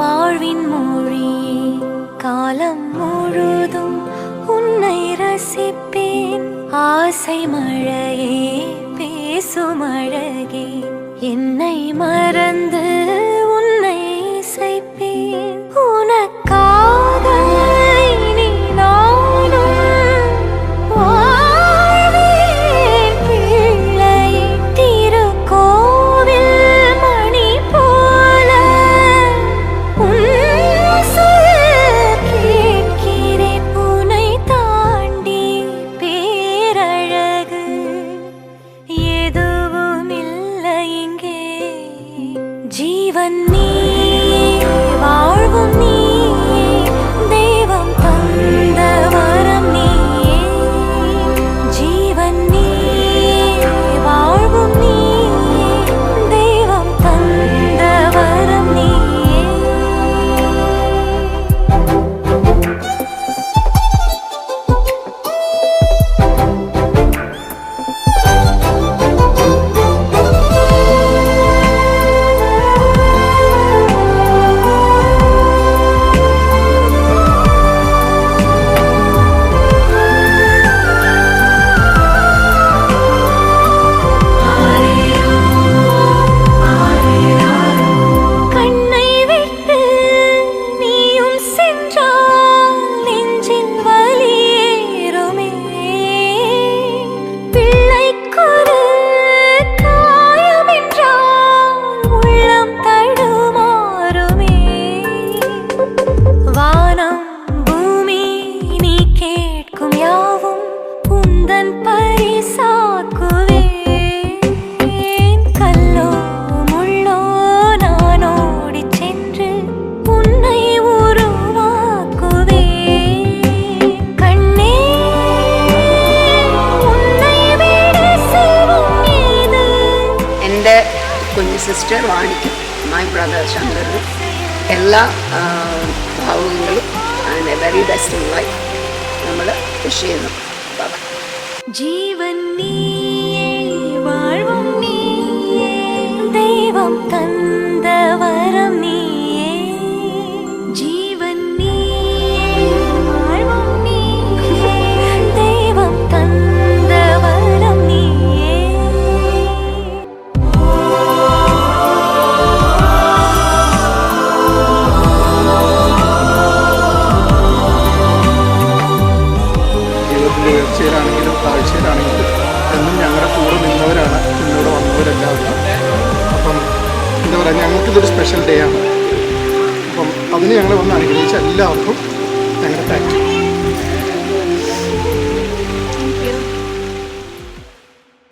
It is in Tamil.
வாழ்வின் மொழியே காலம் முழுதும் உன்னை ரசிப்பேன். ஆசை மழையே பேசும் அழகே என்னை மறந்து உன்னை இசைப்பேன். உனக்காக இனி நானும் வாழ்வேன் பிள்ளையே. திருக்கோவில் மணி போல உன் சொல் கேட்கிறேன். உன்னை தாண்டி பேரழகு எதுவும் இல்லை இங்கே. ஜீவன் நீயே வாழ்வும் நீயே தெய்வம் தந்த வரம் நீயே. ஜீவன் நீயே வாழ்வும் நீயே தெய்வம் தந்த வரம் நீயே. கண்ணை விட்டு நீயும் சென்றால் நெஞ்சில் வலியேறுமே. பிள்ளைக்கொரு காயமென்றால் உள்ளம் தடுமாறுமே. வானம் பூமி நீ கேட்கும் யாவும் உந்தன் பரிசாக்குவேன். கல்லோ முள்ளோ நான் ஓடிச் சென்று உன்னை உருவாக்குவேன். கண்ணே உன்னை விட செல்வம் ஏது. എൻ്റെ കുഞ്ഞു സിസ്റ്റർ വാണിക്കും മൈ ബ്രദർ ശങ്കറിനും എല്ലാ ഭാവുകങ്ങളും and a very best in life നമ്മൾ വിഷ് ചെയ്യുന്നു. ബൈ. ஜீவன் நீயே வாழ்வும் நீயே தெய்வம் தந்த வரம் நீயே. ஜீவன் நீயே வாழ்வும் நீயே தெய்வம் தந்த வரம் நீயே. ജീവിതത്തിൻ്റെ ഉയർച്ചയിലാണെങ്കിലും താഴ്ചയിലാണെങ്കിലും എന്നും ഞങ്ങളുടെ കൂടെ നിന്നവരാണ് ഇന്നിവിടെ വന്നവരെല്ലാവരും. അപ്പം എന്താ പറയുക, ഞങ്ങൾക്കിതൊരു സ്പെഷ്യൽ ഡേ ആണ്. അപ്പം അതിന് ഞങ്ങൾ വന്ന് അനുഗ്രഹിച്ച എല്ലാവർക്കും ഞങ്ങളുടെ താങ്ക് യു.